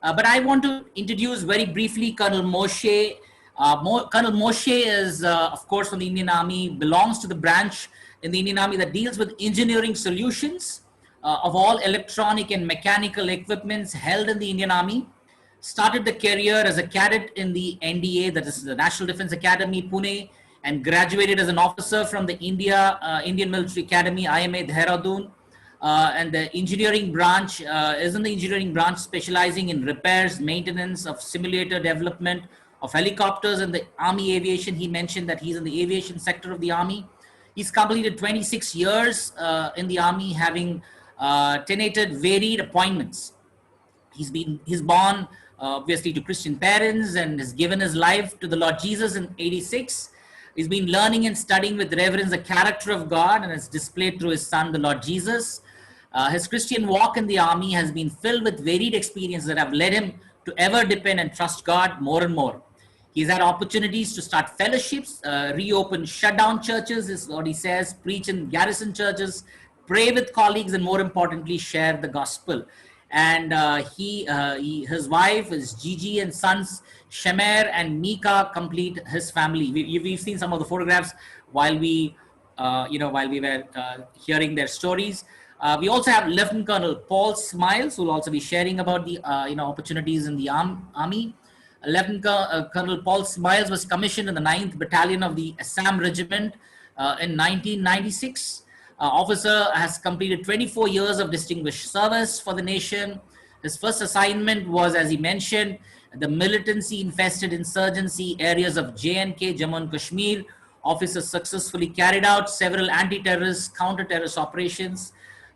But I want to introduce very briefly Colonel Moshe. Colonel Moshe is, of course, from the Indian Army, belongs to the branch in the Indian Army that deals with engineering solutions of all electronic and mechanical equipments held in the Indian Army. Started the career as a cadet in the NDA, that is the National Defense Academy, Pune, and graduated as an officer from the Indian Military Academy, IMA, Dehradun. And the engineering branch is in the engineering branch, specializing in repairs, maintenance of simulator development of helicopters and the Army aviation. He mentioned that he's in the aviation sector of the Army. He's completed 26 years in the Army, having tenated varied appointments. He's born obviously to Christian parents and has given his life to the Lord Jesus in 86. He's been learning and studying with reverence the character of God and has displayed through his son, the Lord Jesus. His Christian walk in the Army has been filled with varied experiences that have led him to ever depend and trust God more and more. He's had opportunities to start fellowships, reopen shutdown churches, is what he says, preach in garrison churches, pray with colleagues, and more importantly, share the gospel. And his wife, his Gigi, and sons Shemer and Mika complete his family. We've seen some of the photographs while we were hearing their stories. We also have Lieutenant Colonel Paul Smiles, who will also be sharing about the opportunities in the Army. Lieutenant Colonel Paul Smiles was commissioned in the 9th Battalion of the Assam Regiment in 1996. Officer has completed 24 years of distinguished service for the nation. His first assignment was, as he mentioned, the militancy-infested insurgency areas of J&K, Jammu and Kashmir. Officer successfully carried out several anti-terrorist, counter-terrorist operations.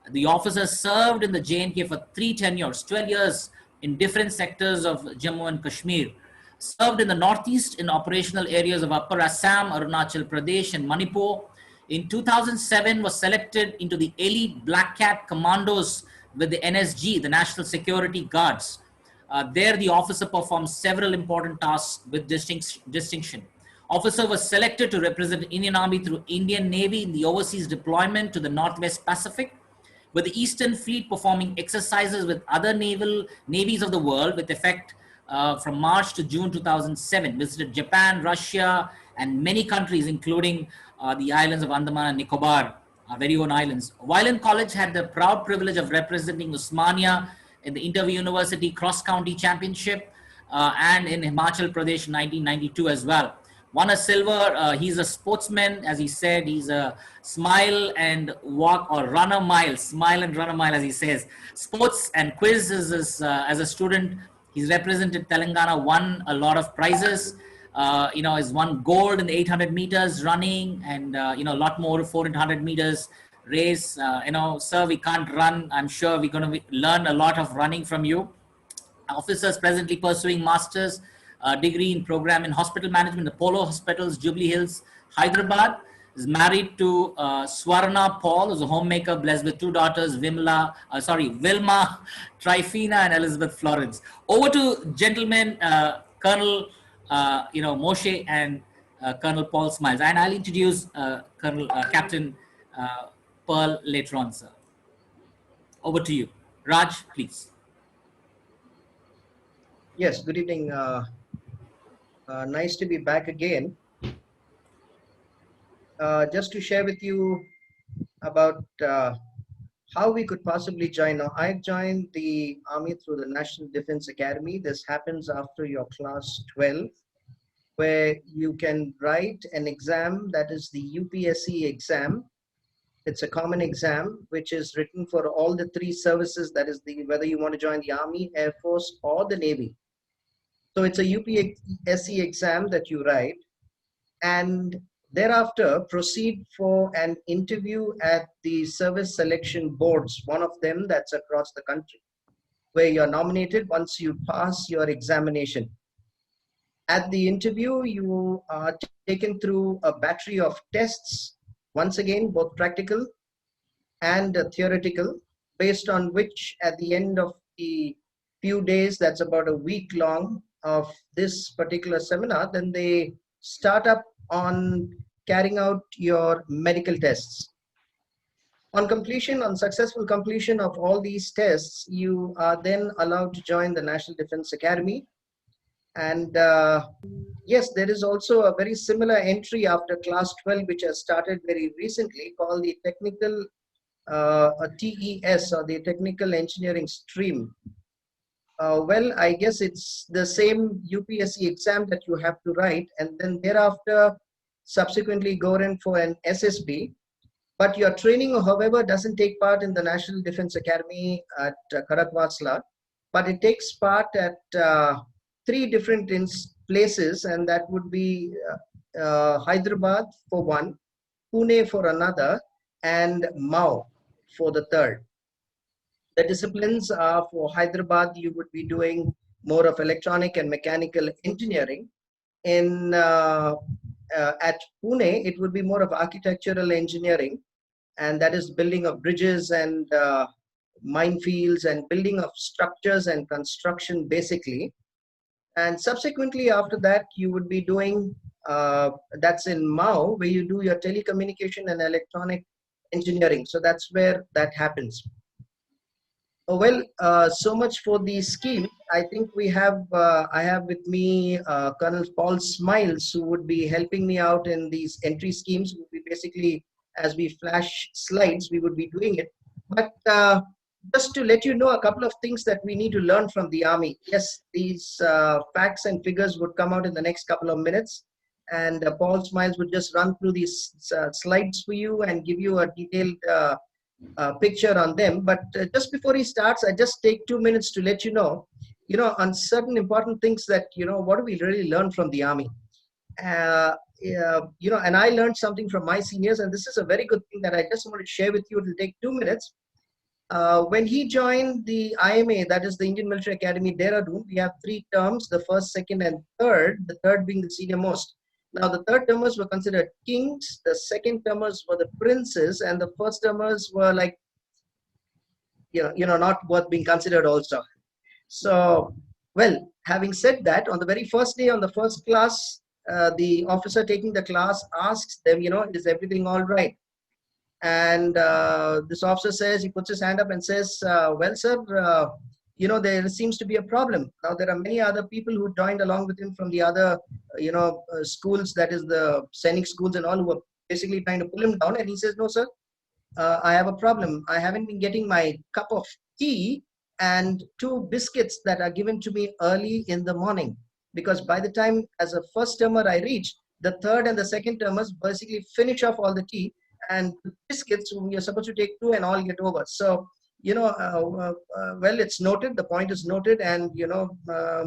The officer served in the J&K for 3 tenures, 12 years in different sectors of Jammu and Kashmir. Served in the northeast in operational areas of Upper Assam, Arunachal Pradesh, and Manipur. In 2007, was selected into the elite Black Cat Commandos with the NSG, the National Security Guards. There, the officer performed several important tasks with distinction. Officer was selected to represent Indian Army through Indian Navy in the overseas deployment to the Northwest Pacific, with the Eastern Fleet performing exercises with other navies of the world with effect from March to June 2007. Visited Japan, Russia, and many countries, including the islands of Andaman and Nicobar, our very own islands. While in college, had the proud privilege of representing Osmania in the Inter-University Cross-County Championship and in Himachal Pradesh in 1992 as well. Won a silver. He's a sportsman, as he said. He's a smile and walk or run a mile, smile and run a mile, as he says. Sports and quiz as a student. He's represented Telangana, won a lot of prizes. He's won gold in the 800 meters running and, a lot more 400 meters race. Sir, we can't run. I'm sure we're going to learn a lot of running from you. Officers presently pursuing master's degree in program in hospital management, Apollo Hospitals, Jubilee Hills, Hyderabad. Is married to Swarna Paul, who's a homemaker, blessed with 2 daughters, Wilma, Trifina, and Elizabeth Florence. Over to gentlemen, Colonel Moshe and Colonel Paul Smiles. And I'll introduce Captain Pearl later on, sir. Over to you. Raj, please. Yes, good evening. Nice to be back again. Just to share with you about how we could possibly join. Now, I joined the Army through the National Defense Academy. This happens after your class 12, where you can write an exam, that is the UPSC exam. It's a common exam which is written for all the 3 services, that is whether you want to join the Army, Air Force, or the Navy. So it's a UPSC exam that you write, and thereafter proceed for an interview at the service selection boards, one of them that's across the country, where you're nominated once you pass your examination. At the interview, you are taken through a battery of tests, once again, both practical and theoretical, based on which at the end of the few days, that's about a week long of this particular seminar, then they start up on carrying out your medical tests. On successful completion of all these tests, you are then allowed to join the National Defense Academy. And yes, there is also a very similar entry after class 12, which has started very recently, called the technical TES, or the technical engineering stream. Well, I guess it's the same UPSC exam that you have to write, and then thereafter subsequently go in for an SSB. But your training, however, doesn't take part in the National Defense Academy at Karakwasla, but it takes part at three different places, and that would be Hyderabad for one, Pune for another, and Mao for the third. The disciplines are: for Hyderabad, you would be doing more of electronic and mechanical engineering. At Pune, it would be more of architectural engineering, and that is building of bridges and minefields and building of structures and construction, basically. And subsequently after that, you would be doing, that's in Mao, where you do your telecommunication and electronic engineering. So that's where that happens. Well, so much for the scheme. I think we have, I have with me Colonel Paul Smiles, who would be helping me out in these entry schemes. We basically, as we flash slides, we would be doing it. But just to let you know a couple of things that we need to learn from the Army. Yes, these facts and figures would come out in the next couple of minutes. And Paul Smiles would just run through these slides for you and give you a detailed picture on them. But just before he starts, I just take 2 minutes to let you know, on certain important things that, what do we really learn from the Army? And I learned something from my seniors, and this is a very good thing that I just want to share with you. It will take 2 minutes. When he joined the IMA, that is the Indian Military Academy, Dehradun, we have 3 terms, the first, second, and third, the third being the senior most. Now, the third termers were considered kings, the second termers were the princes, and the first termers were like, not worth being considered also. So, well, having said that, on the very first day, on the first class, the officer taking the class asks them, is everything all right? And this officer says, he puts his hand up and says, well, sir, there seems to be a problem. Now, there are many other people who joined along with him from the other, schools, that is the Sainik schools and all, who were basically trying to pull him down. And he says, no, sir, I have a problem. I haven't been getting my cup of tea and 2 biscuits that are given to me early in the morning. Because by the time, as a first termer, I reach, the third and the second termers basically finish off all the tea, and the biscuits, you're supposed to take 2 and all get over. So, well, it's noted, the point is noted, and,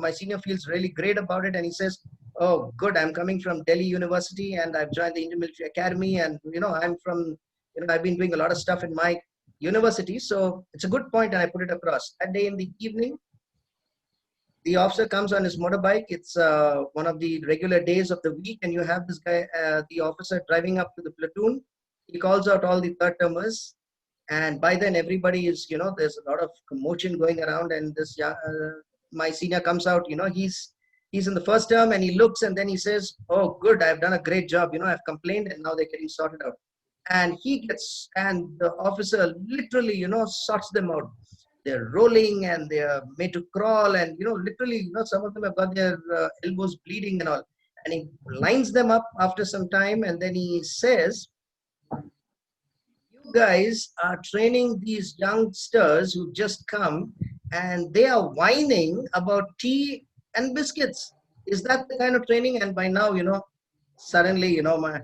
my senior feels really great about it. And he says, oh, good, I'm coming from Delhi University and I've joined the Indian Military Academy, and, I'm from, I've been doing a lot of stuff in my university. So it's a good point, and I put it across. That day in the evening, the officer comes on his motorbike. It's one of the regular days of the week, and you have this guy, the officer, driving up to the platoon. He calls out all the third termers, and by then everybody is, there's a lot of commotion going around, and this my senior comes out. He's in the first term, and he looks, and then he says, oh, good, I've done a great job. I've complained, and now they're getting sorted out. And the officer literally, sorts them out. They're rolling and they're made to crawl, and literally, some of them have got their elbows bleeding and all. And he lines them up after some time, and then he says, you guys are training these youngsters who just come, and they are whining about tea and biscuits. Is that the kind of training? And by now, suddenly, my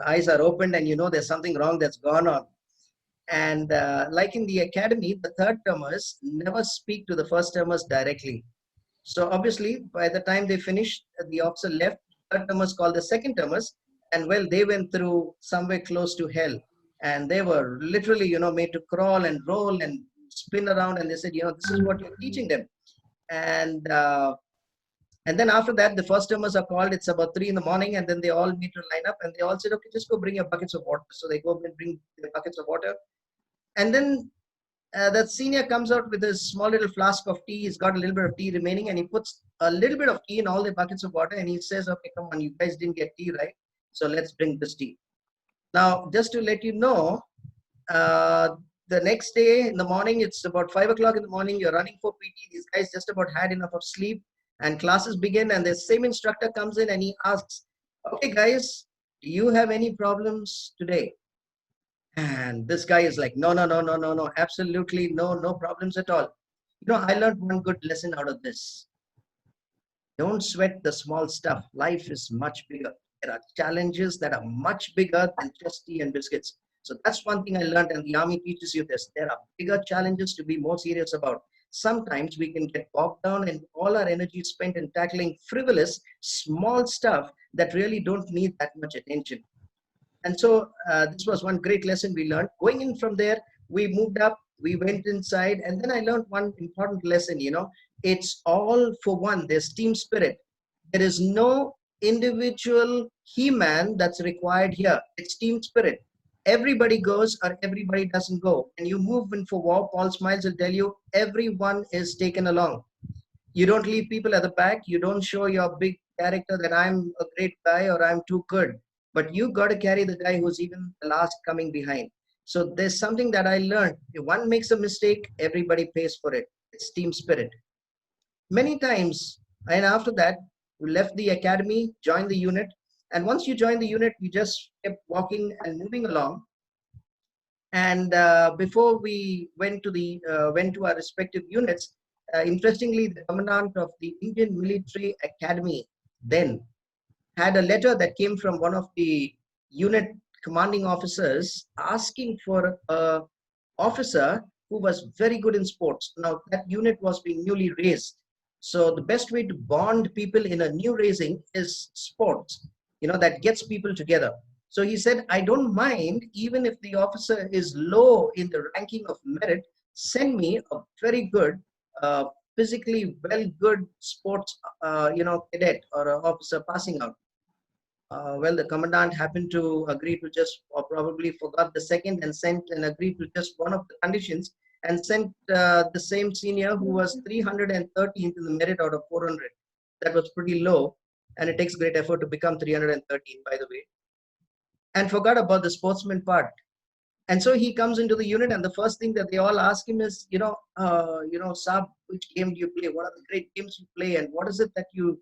eyes are opened, and there's something wrong that's gone on. And like in the academy, the third termers never speak to the first termers directly. So obviously, by the time they finished, the officer left. Third termers called the second termers, and well, they went through somewhere close to hell, and they were literally, made to crawl and roll and spin around. And they said, this is what you're teaching them. And then after that, the first termers are called. It's about 3 in the morning, and then they all meet to line up, and they all said, okay, just go bring your buckets of water. So they go and bring their buckets of water. And then that senior comes out with a small little flask of tea. He's got a little bit of tea remaining, and he puts a little bit of tea in all the buckets of water, and he says, okay, come on, you guys didn't get tea, right? So let's drink this tea. Now, just to let you know, Uh, the next day in the morning, it's about 5 o'clock in the morning. You're running for PT. These guys just about had enough of sleep, and classes begin. And the same instructor comes in and he asks, "Okay, guys, do you have any problems today?" And this guy is like, "No, no, no, no, no, no, absolutely no, no problems at all." I learned one good lesson out of this. Don't sweat the small stuff. Life is much bigger. There are challenges that are much bigger than just tea and biscuits. So that's one thing I learned, and the army teaches you this. There are bigger challenges to be more serious about. Sometimes we can get bogged down and all our energy spent in tackling frivolous, small stuff that really don't need that much attention. And so this was one great lesson we learned. Going in from there, we moved up, we went inside, and then I learned one important lesson. It's all for one. There's team spirit. There is no individual he-man that's required here. It's team spirit. Everybody goes or everybody doesn't go. And you move in for war, Paul Smiles will tell you, everyone is taken along. You don't leave people at the back. You don't show your big character that I'm a great guy or I'm too good. But you got to carry the guy who's even the last coming behind. So there's something that I learned. If one makes a mistake, everybody pays for it. It's team spirit. Many times, and after that, we left the academy, joined the unit. And once you join the unit, you just kept walking and moving along. And before we went to our respective units, interestingly, the commandant of the Indian Military Academy then had a letter that came from one of the unit commanding officers asking for a officer who was very good in sports. Now that unit was being newly raised. So the best way to bond people in a new raising is sports, that gets people together. So he said, I don't mind, even if the officer is low in the ranking of merit, send me a very good, physically well good sports, cadet or officer passing out. Well, the commandant happened to agree to just, or probably forgot the second and sent and agreed to just one of the conditions and sent the same senior who was 313th in the merit out of 400. That was pretty low, and it takes great effort to become 313, by the way, and forgot about the sportsman part. And so he comes into the unit, and the first thing that they all ask him is, Saab, which game do you play? What are the great games you play, and what is it that you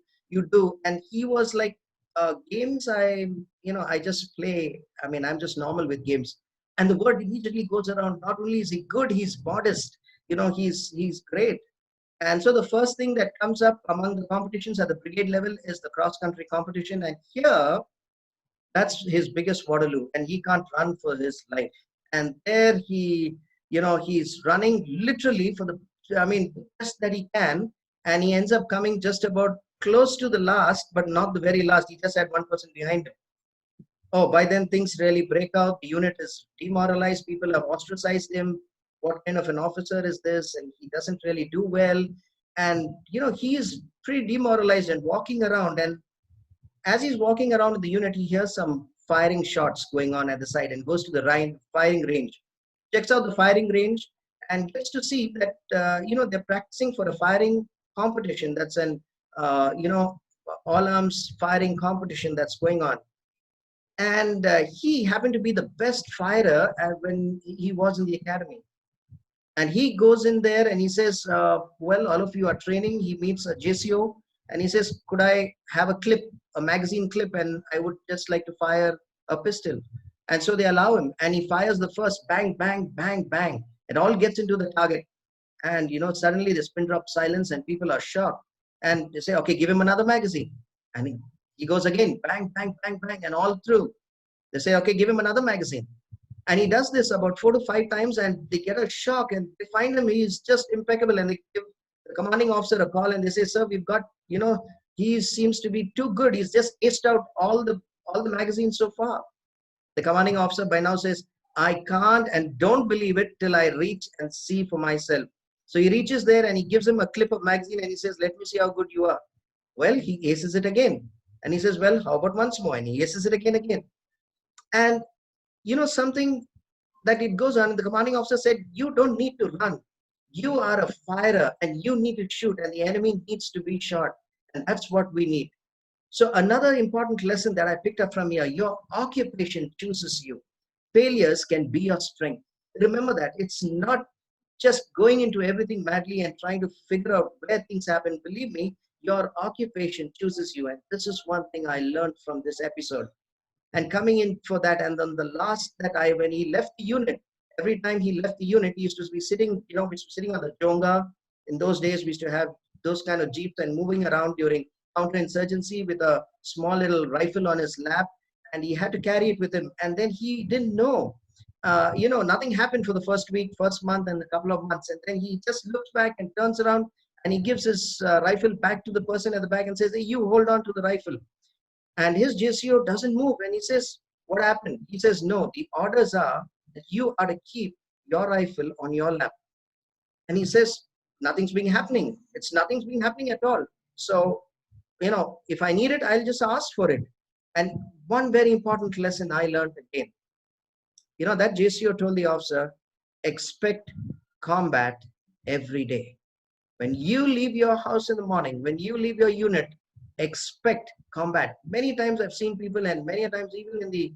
do? And he was like, games, I just play. I mean, I'm just normal with games. And the word immediately goes around. Not only is he good, he's modest. He's great. And so the first thing that comes up among the competitions at the brigade level is the cross country competition, and here that's his biggest Waterloo, and he can't run for his life. And there he's running literally for the best that he can, and he ends up coming just about close to the last, but not the very last. He just had one person behind him. Oh, by then things really break out. The unit is demoralized. People have ostracized him. What kind of an officer is this? And he doesn't really do well. And he is pretty demoralized and walking around. And as he's walking around the unit, he hears some firing shots going on at the side and goes to the firing range, checks out the firing range, and gets to see that they're practicing for a firing competition. That's an all arms firing competition that's going on. And he happened to be the best firer when he was in the academy. And he goes in there and he says, well, all of you are training. He meets a JCO and he says, could I have a clip, a magazine clip, and I would just like to fire a pistol. And so they allow him, and he fires the first bang, bang, bang, bang. It all gets into the target. And suddenly there's pin drop silence and people are shocked. And they say, okay, give him another magazine. And he goes again, bang, bang, bang, bang, and all through. They say, okay, give him another magazine. And he does this about 4 to 5 times, and they get a shock, and they find him, he's just impeccable. And they give the commanding officer a call, and they say, sir, we've got, he seems to be too good. He's just aced out all the magazines so far. The commanding officer by now says, I can't and don't believe it till I reach and see for myself. So he reaches there and he gives him a clip of magazine and he says, let me see how good you are. Well, he aces it again. And he says, well, how about once more? And he aces it again. And something that it goes on, the commanding officer said, you don't need to run. You are a firer and you need to shoot, and the enemy needs to be shot. And that's what we need. So another important lesson that I picked up from here, your occupation chooses you. Failures can be your strength. remember that it's not just going into everything madly and trying to figure out where things happen. Believe me, your occupation chooses you. And this is one thing I learned from this episode. And coming in for that, and then the last that when he left the unit, every time he left the unit, he used to be sitting, we used to be sitting on the jonga. In those days, we used to have those kind of jeeps and moving around during counterinsurgency with a small little rifle on his lap, and he had to carry it with him. And then he didn't know, nothing happened for the first week, first month, and a couple of months. And then he just looks back and turns around and he gives his rifle back to the person at the back and says, "Hey, you hold on to the rifle." And his JCO doesn't move. And he says, "What happened?" He says, "No, the orders are that you are to keep your rifle on your lap." And he says, "Nothing's been happening. Nothing's been happening at all. So, if I need it, I'll just ask for it." And one very important lesson I learned again, that JCO told the officer, expect combat every day. When you leave your house in the morning, when you leave your unit, expect combat. Many times I've seen people, and many times even in the,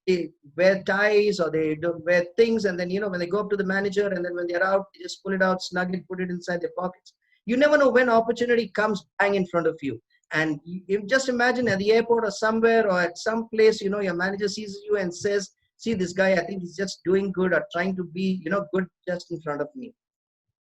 they wear ties or they don't wear things, and then, when they go up to the manager, and then when they're out, they just pull it out, snug it, put it inside their pockets. You never know when opportunity comes bang in front of you. And you just imagine at the airport or somewhere or at some place, your manager sees you and says, "See this guy, I think he's just doing good or trying to be, good just in front of me."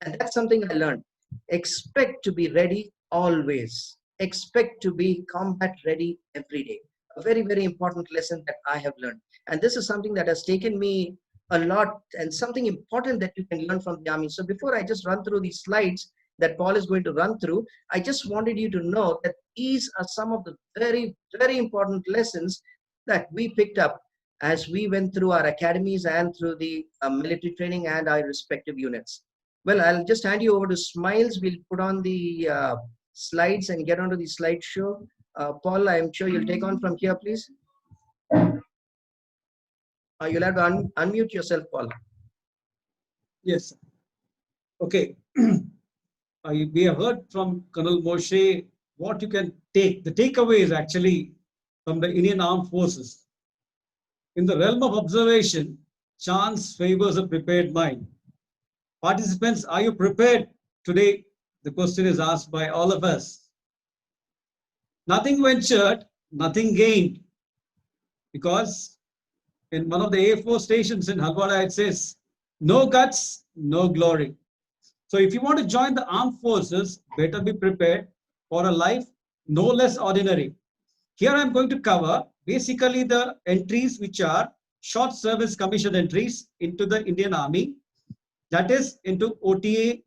And that's something I learned. Expect to be ready always. Expect to be combat ready every day. A very, very important lesson that I have learned. And this is something that has taken me a lot, and something important that you can learn from the Army. So before I just run through these slides that Paul is going to run through, I just wanted you to know that these are some of the very, very important lessons that we picked up as we went through our academies and through the military training and our respective units. Well, I'll just hand you over to Smiles. We'll put on the slides and get onto the slideshow. Paul, I'm sure you'll take on from here, please. You'll have to unmute yourself, Paul. Yes. Okay. We have heard from Colonel Moshe what you can take. The takeaway is actually from the Indian Armed Forces. In the realm of observation, chance favors a prepared mind. Participants, are you prepared today? The question is asked by all of us. Nothing ventured, nothing gained. Because in one of the Air Force stations in Halwada, it says, no guts, no glory. So if you want to join the armed forces, better be prepared for a life no less ordinary. Here I'm going to cover basically the entries which are short service commission entries into the Indian Army. That is into OTA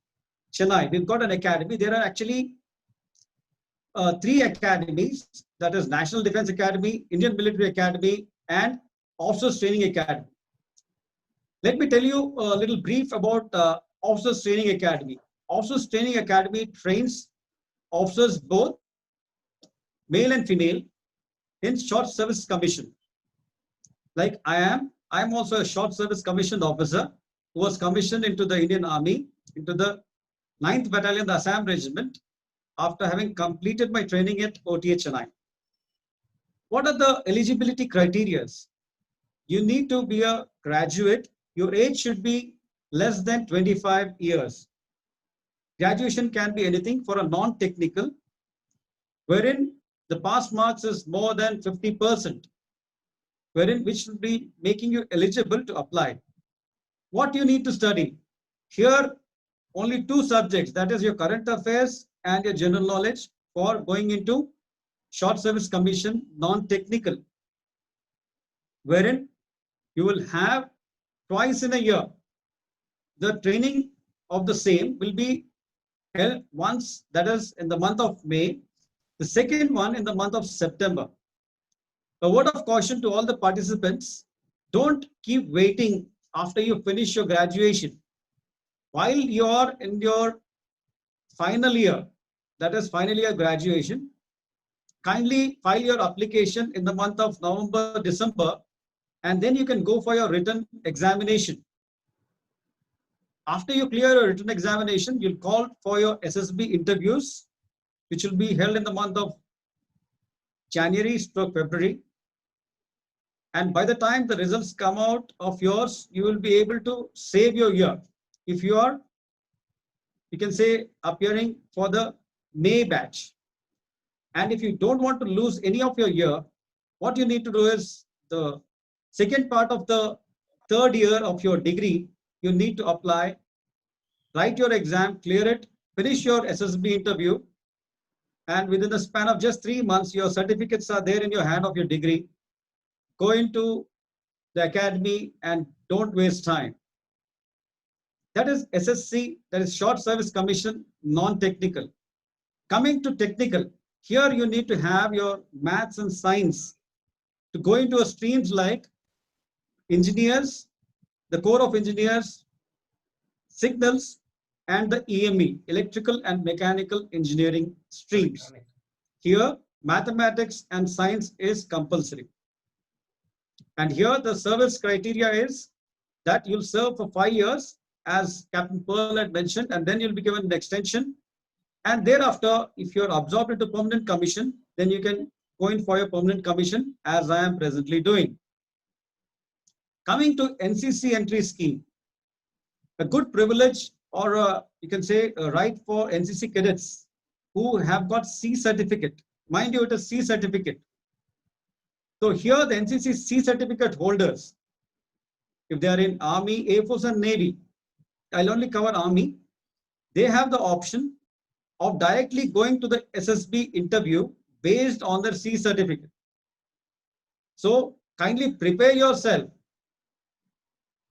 Chennai. We've got an academy. There are actually 3 academies. That is National Defense Academy, Indian Military Academy, and Officers Training Academy. Let me tell you a little brief about Officers Training Academy. Officers Training Academy trains officers both male and female in short service commission. Like I'm also a short service commissioned officer who was commissioned into the Indian Army, into the 9th Battalion, the Assam Regiment, after having completed my training at OTA Chennai. What are the eligibility criteria? You need to be a graduate. Your age should be less than 25 years. Graduation can be anything for a non-technical, wherein the pass marks is more than 50%, which will be making you eligible to apply. What you need to study? Here, only 2 subjects, that is your current affairs and your general knowledge for going into short service commission non-technical, wherein you will have twice in a year. The training of the same will be held once, that is in the month of May, the second one in the month of September. A word of caution to all the participants, don't keep waiting after you finish your graduation. While you are in your final year, that is final year graduation, kindly file your application in the month of November, December, and then you can go for your written examination. After you clear your written examination, you'll call for your SSB interviews, which will be held in the month of January/February. And by the time the results come out of yours, you will be able to save your year. If you are, you can say, appearing for the May batch. And if you don't want to lose any of your year, what you need to do is the second part of the third year of your degree, you need to apply, write your exam, clear it, finish your SSB interview, and within the span of just 3 months, your certificates are there in your hand of your degree. Go into the academy and don't waste time. That is SSC, that is Short Service Commission, non-technical. Coming to technical, here you need to have your maths and science to go into a streams like engineers, the core of engineers, signals, and the EME, electrical and mechanical engineering streams. Here, mathematics and science is compulsory. And here the service criteria is that you'll serve for 5 years, as Captain Pearl had mentioned, and then you'll be given an extension. And thereafter, if you're absorbed into permanent commission, then you can go in for your permanent commission, as I am presently doing. Coming to NCC entry scheme, a good privilege, or you can say a right for NCC cadets who have got C certificate. Mind you, it is C certificate. So here the NCC C certificate holders, if they are in Army, Air Force and Navy, I'll only cover Army, they have the option of directly going to the SSB interview based on their C certificate. So kindly prepare yourself.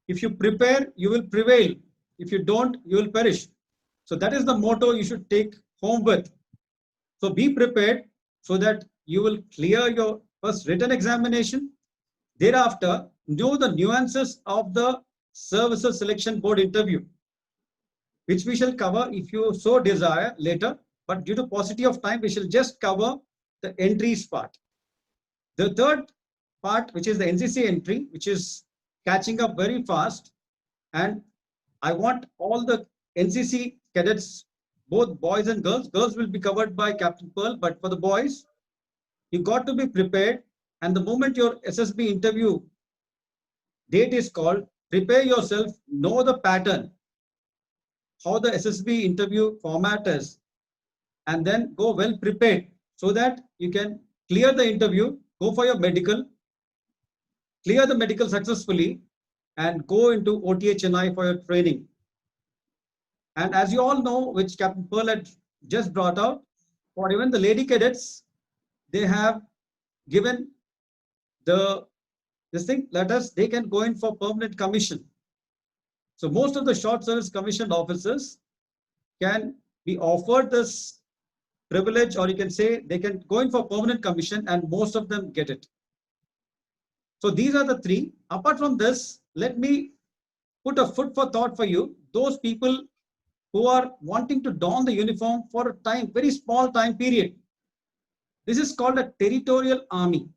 If you prepare, you will prevail. If you don't, you will perish. So that is the motto you should take home with. So be prepared so that you will clear your first written examination. Thereafter, know the nuances of the Services Selection Board interview, which we shall cover if you so desire later. But due to paucity of time, we shall just cover the entries part. The third part, which is the NCC entry, which is catching up very fast. And I want all the NCC cadets, both boys and girls. Girls will be covered by Captain Pearl, but for the boys, you got to be prepared. And the moment your SSB interview date is called, prepare yourself, know the pattern, how the SSB interview format is, and then go well prepared so that you can clear the interview, go for your medical, clear the medical successfully, and go into OTHNI for your training. And as you all know, which Captain Pearl had just brought out, for even the lady cadets, they have given this thing letters, they can go in for permanent commission. So most of the short service commissioned officers can be offered this privilege, or you can say they can go in for permanent commission, and most of them get it. So these are the three. Apart from this, let me put a food for thought for you. Those people who are wanting to don the uniform for a time, very small time period. This is called a territorial army.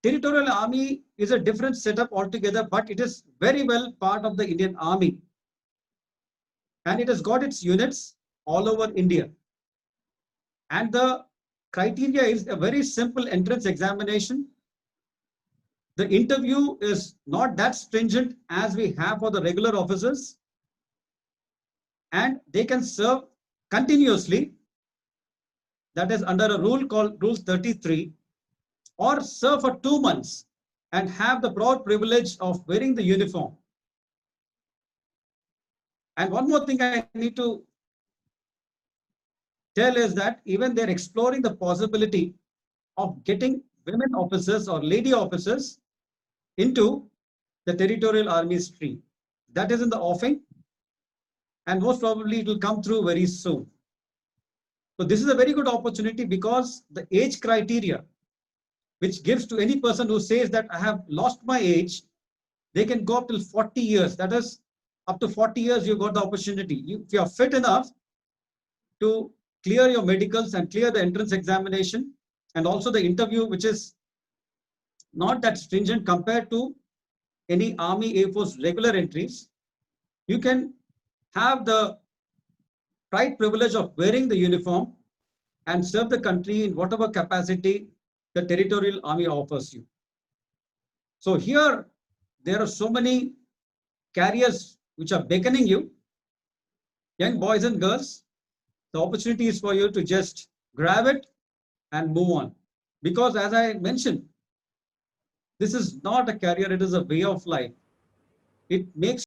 Territorial army is a different setup altogether, but it is very well part of the Indian Army. And it has got its units all over India. And the criteria is a very simple entrance examination. The interview is not that stringent as we have for the regular officers. And they can serve continuously. That is under a rule called Rule 33. Or serve for 2 months and have the broad privilege of wearing the uniform. And one more thing I need to tell is that even they're exploring the possibility of getting women officers or lady officers into the Territorial Army stream. That is in the offing, and most probably it will come through very soon. So this is a very good opportunity, because the age criteria, which gives to any person who says that I have lost my age, they can go up till 40 years. That is, up to 40 years, you got the opportunity. If you are fit enough to clear your medicals and clear the entrance examination, and also the interview, which is not that stringent compared to any Army, Air Force regular entries, you can have the pride privilege of wearing the uniform and serve the country in whatever capacity the Territorial Army offers you. So here, there are so many careers which are beckoning you. Young boys and girls, the opportunity is for you to just grab it and move on. Because as I mentioned, this is not a career, it is a way of life. It makes